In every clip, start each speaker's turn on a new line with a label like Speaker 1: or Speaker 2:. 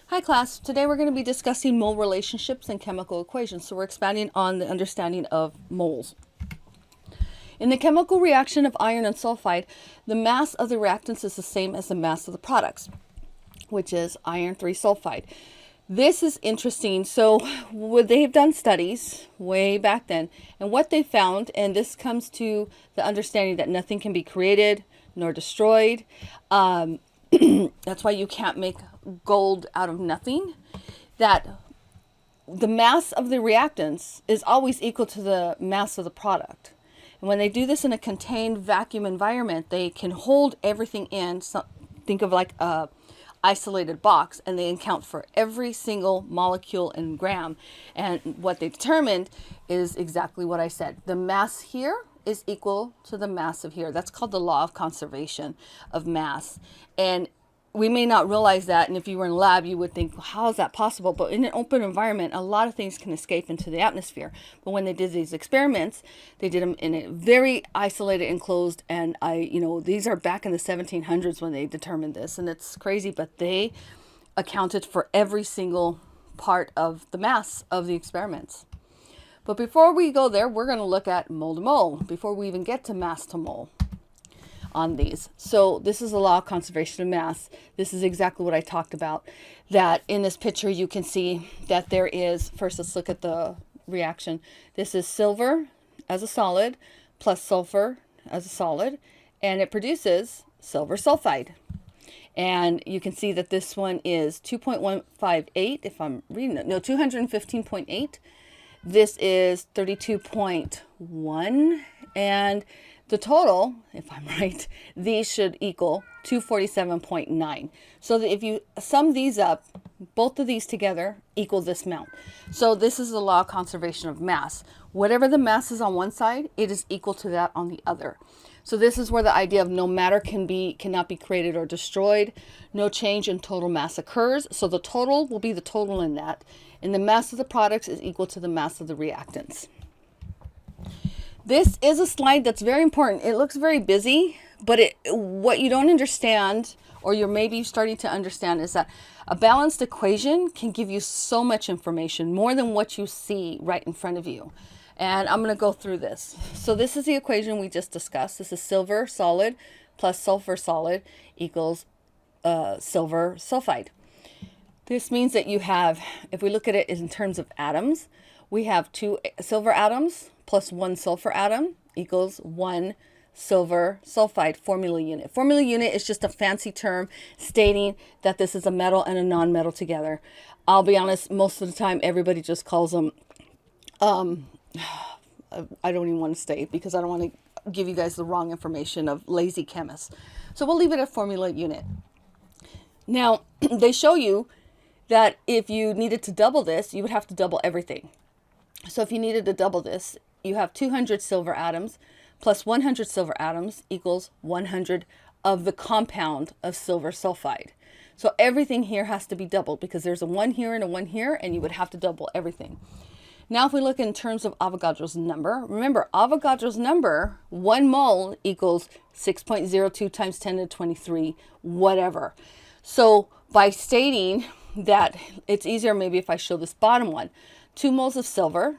Speaker 1: Hi class, today we're going to be discussing mole relationships and chemical equations. So we're expanding on the understanding of moles. In the chemical reaction of iron and sulfide, the mass of the reactants is the same as the mass of the products, which is iron 3 sulfide. This is interesting. So they have done studies way back then, and what they found, and this comes to the understanding that nothing can be created nor destroyed. That's why you can't make gold out of nothing. That the mass of the reactants is always equal to the mass of the product. And when they do this in a contained vacuum environment, they can hold everything in. So think of like a isolated box, and they account for every single molecule and gram. And what they determined is exactly what I said. The mass here is equal to the mass of here. That's called the law of conservation of mass. And we may not realize that, and if you were in lab, you would think, how is that possible? But in an open environment, a lot of things can escape into the atmosphere. But when they did these experiments, they did them in a very isolated, enclosed, and these are back in the 1700s when they determined this, and it's crazy, but they accounted for every single part of the mass of the experiments. But before we go there, we're going to look at mole to mole before we even get to mass to mole on these. So this is the law of conservation of mass. This is exactly what I talked about. That in this picture you can see that there is, first let's look at the reaction. This is silver as a solid plus sulfur as a solid, and it produces silver sulfide. And you can see that this one is 2.158, if I'm reading it, no, 215.8. This is 32.1, and the total, if I'm right, these should equal 247.9. So that if you sum these up, both of these together equal this amount. So this is the law of conservation of mass. Whatever the mass is on one side, it is equal to that on the other. So this is where the idea of no matter cannot be created or destroyed. No change in total mass occurs. So the total will be the total in that. And the mass of the products is equal to the mass of the reactants. This is a slide that's very important. It looks very busy, but what you don't understand, or you're maybe starting to understand, is that a balanced equation can give you so much information, more than what you see right in front of you. And I'm going to go through this. So this is the equation we just discussed. This is silver solid plus sulfur solid equals silver sulfide. This means that you have, if we look at it in terms of atoms, we have 2 silver atoms plus 1 sulfur atom equals 1 silver sulfide formula unit. Formula unit is just a fancy term stating that this is a metal and a non-metal together. I'll be honest, most of the time everybody just calls them, I don't even want to state because I don't want to give you guys the wrong information of lazy chemists. So we'll leave it at formula unit. Now, they show you that if you needed to double this, you would have to double everything. So if you needed to double this, you have 200 silver atoms plus 100 silver atoms equals 100 of the compound of silver sulfide. So everything here has to be doubled because there's a 1 here and a 1 here, and you would have to double everything. Now if we look in terms of Avogadro's number, remember Avogadro's number, 1 mole equals 6.02 times 10 to the 23, whatever. So by stating that, it's easier maybe if I show this bottom one. 2 moles of silver,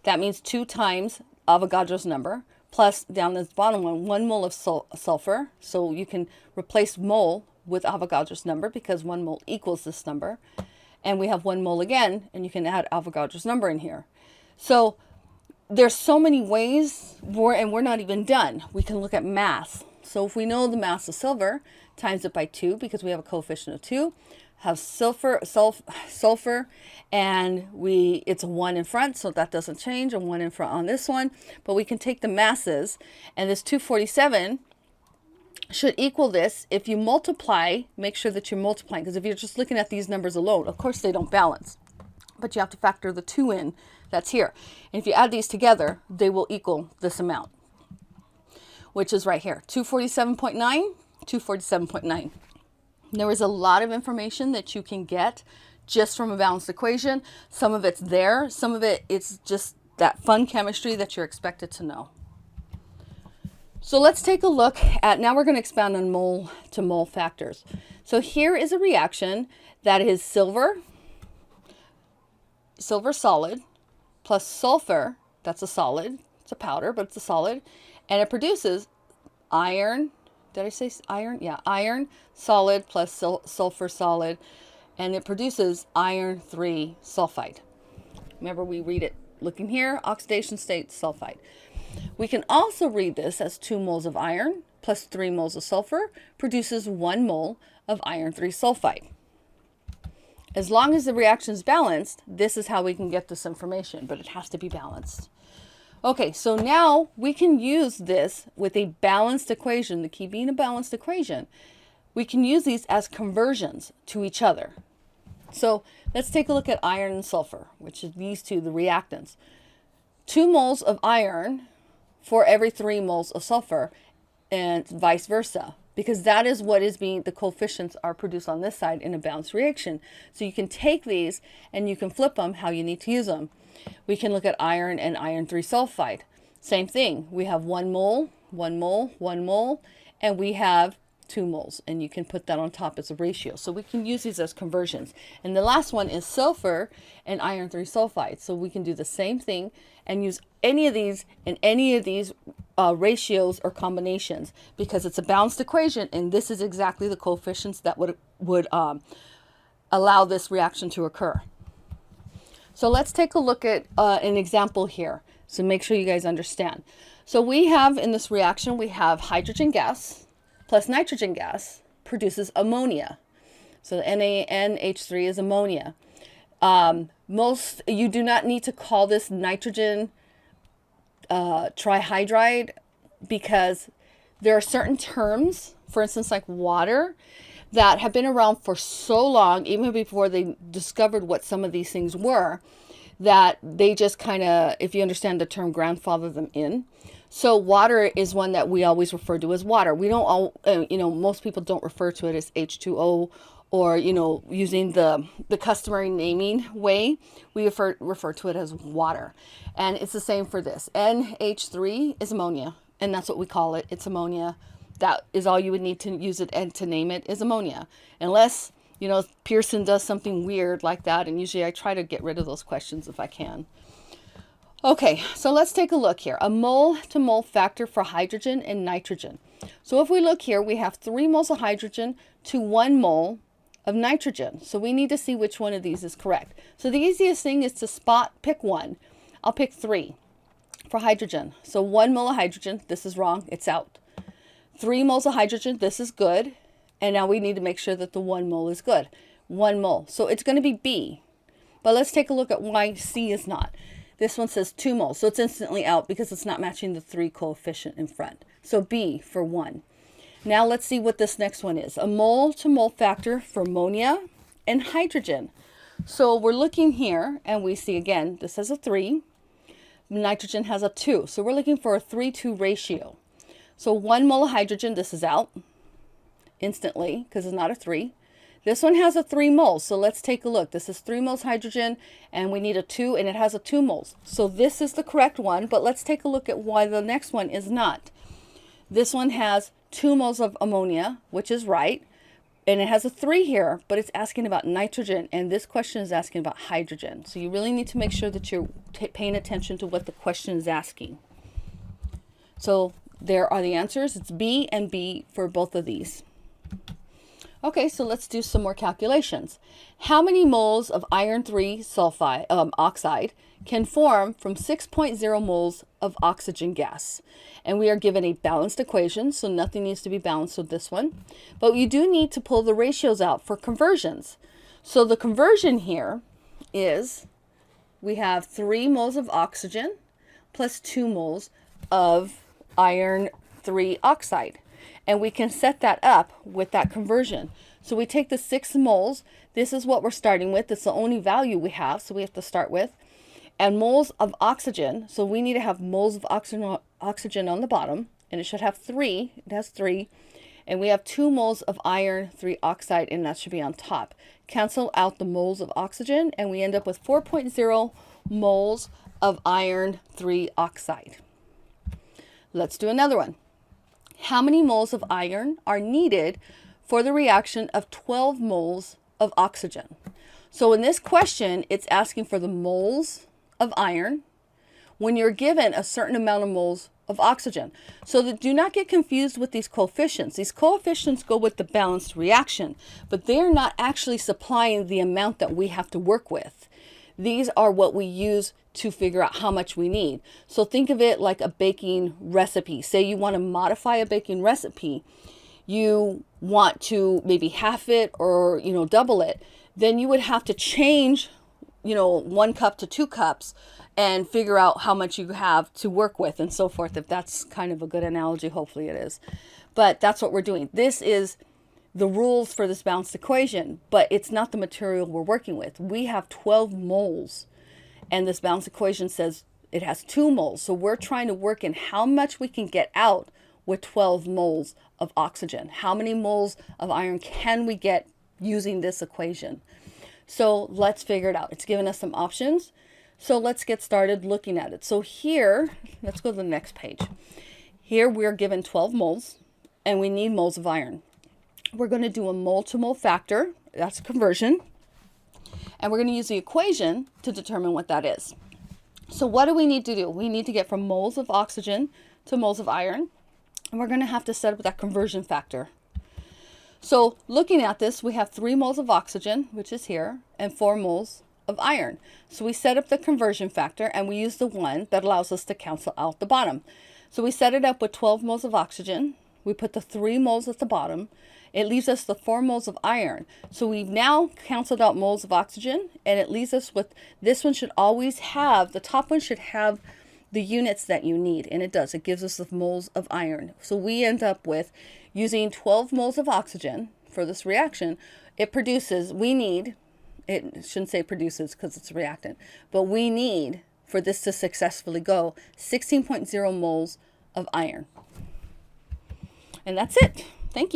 Speaker 1: that means 2 times Avogadro's number, plus down this bottom one, 1 mole of sulfur. So you can replace mole with Avogadro's number because 1 mole equals this number. And we have 1 mole again, and you can add Avogadro's number in here. So there's so many ways, and we're not even done. We can look at mass. So if we know the mass of silver, times it by 2 because we have a coefficient of 2, have sulfur, and it's a 1 in front, so that doesn't change, and 1 in front on this one. But we can take the masses, and this 247 should equal this. If you multiply, make sure that you're multiplying, because if you're just looking at these numbers alone, of course they don't balance, but you have to factor the 2 in that's here. And if you add these together, they will equal this amount, which is right here, 247.9, 247.9. There is a lot of information that you can get just from a balanced equation. Some of it's there, some of it's just that fun chemistry that you're expected to know. So let's take a look at, now we're going to expand on mole to mole factors. So here is a reaction that is silver solid, plus sulfur, that's a solid, it's a powder, but it's a solid, and it produces iron, did I say iron? Yeah, iron solid plus sulfur solid, and it produces iron 3 sulfide. Remember, we read it looking here, oxidation state sulfide. We can also read this as 2 moles of iron plus 3 moles of sulfur produces 1 mole of iron 3 sulfide. As long as the reaction is balanced, this is how we can get this information, but it has to be balanced. Okay, so now we can use this with a balanced equation, the key being a balanced equation. We can use these as conversions to each other. So let's take a look at iron and sulfur, which is these two, the reactants. 2 moles of iron for every 3 moles of sulfur, and vice versa, because that is what is being, the coefficients are produced on this side in a balanced reaction. So you can take these and you can flip them how you need to use them. We can look at iron and iron 3 sulfide. Same thing. We have 1 mole, 1 mole, 1 mole, and we have 2 moles, and you can put that on top as a ratio. So we can use these as conversions. And the last one is sulfur and iron 3 sulfide. So we can do the same thing and use any of these in any of these ratios or combinations, because it's a balanced equation, and this is exactly the coefficients that would allow this reaction to occur. So let's take a look at an example here. So make sure you guys understand. So we have in this reaction, we have hydrogen gas plus nitrogen gas produces ammonia. So NaNH3 is ammonia. You do not need to call this nitrogen trihydride, because there are certain terms, for instance, like water, that have been around for so long, even before they discovered what some of these things were, that they just kind of, if you understand the term, grandfather them in. So water is one that we always refer to as water. We don't all, most people don't refer to it as H2O, or, using the customary naming way. We refer to it as water. And it's the same for this. NH3 is ammonia, and that's what we call it. It's ammonia. That is all you would need to use it and to name it is ammonia. Unless, Pearson does something weird like that, and usually I try to get rid of those questions if I can. Okay, so let's take a look here. A mole to mole factor for hydrogen and nitrogen. So if we look here, we have 3 moles of hydrogen to 1 mole of nitrogen. So we need to see which one of these is correct. So the easiest thing is to pick one. I'll pick 3 for hydrogen. So 1 mole of hydrogen, this is wrong, it's out. 3 moles of hydrogen, this is good. And now we need to make sure that the 1 mole is good. 1 mole. So it's going to be B. But let's take a look at why C is not. This one says 2 moles, so it's instantly out because it's not matching the 3 coefficient in front. So B for 1. Now let's see what this next one is. A mole to mole factor for ammonia and hydrogen. So we're looking here and we see again, this has a 3. Nitrogen has a 2. So we're looking for a 3-2 ratio. So 1 mole of hydrogen, this is out instantly because it's not a 3. This one has a 3 moles, so let's take a look. This is 3 moles hydrogen, and we need a 2, and it has a 2 moles. So this is the correct one, but let's take a look at why the next one is not. This one has 2 moles of ammonia, which is right, and it has a 3 here, but it's asking about nitrogen, and this question is asking about hydrogen. So you really need to make sure that you're paying attention to what the question is asking. So there are the answers. It's B and B for both of these. Okay, so let's do some more calculations. How many moles of iron 3 sulfide oxide can form from 6.0 moles of oxygen gas? And we are given a balanced equation, so nothing needs to be balanced with this one. But you do need to pull the ratios out for conversions. So the conversion here is we have 3 moles of oxygen plus 2 moles of iron 3 oxide. And we can set that up with that conversion. So we take the 6 moles. This is what we're starting with. It's the only value we have, so we have to start with. And moles of oxygen. So we need to have moles of oxygen on the bottom. And it should have 3. It has 3. And we have 2 moles of iron 3 oxide, and that should be on top. Cancel out the moles of oxygen, and we end up with 4.0 moles of iron 3 oxide. Let's do another one. how many moles of iron are needed for the reaction of 12 moles of oxygen? So in this question, it's asking for the moles of iron when you're given a certain amount of moles of oxygen. So that do not get confused with these coefficients. These coefficients go with the balanced reaction, but they're not actually supplying the amount that we have to work with. These are what we use to figure out how much we need. So think of it like a baking recipe. Say you want to modify a baking recipe. You want to maybe half it or, double it. Then you would have to change, 1 cup to 2 cups and figure out how much you have to work with and so forth. If that's kind of a good analogy, hopefully it is. But that's what we're doing. This is the rules for this balanced equation, but it's not the material we're working with. We have 12 moles, and this balanced equation says it has 2 moles. So we're trying to work in how much we can get out with 12 moles of oxygen. How many moles of iron can we get using this equation? So let's figure it out. It's given us some options. So let's get started looking at it. So here, let's go to the next page. Here we're given 12 moles, and we need moles of iron. We're going to do a mole to mole factor. That's a conversion. And we're going to use the equation to determine what that is. So what do we need to do? We need to get from moles of oxygen to moles of iron. And we're going to have to set up that conversion factor. So looking at this, we have 3 moles of oxygen, which is here, and 4 moles of iron. So we set up the conversion factor, and we use the 1 that allows us to cancel out the bottom. So we set it up with 12 moles of oxygen. We put the 3 moles at the bottom. It leaves us the 4 moles of iron. So we've now canceled out moles of oxygen, and it leaves us with, this one should always have, the top one should have the units that you need, and it does. It gives us the moles of iron. So we end up with using 12 moles of oxygen for this reaction. It produces, we need, it shouldn't say produces because it's a reactant, but we need, for this to successfully go, 16.0 moles of iron. And that's it. Thank you.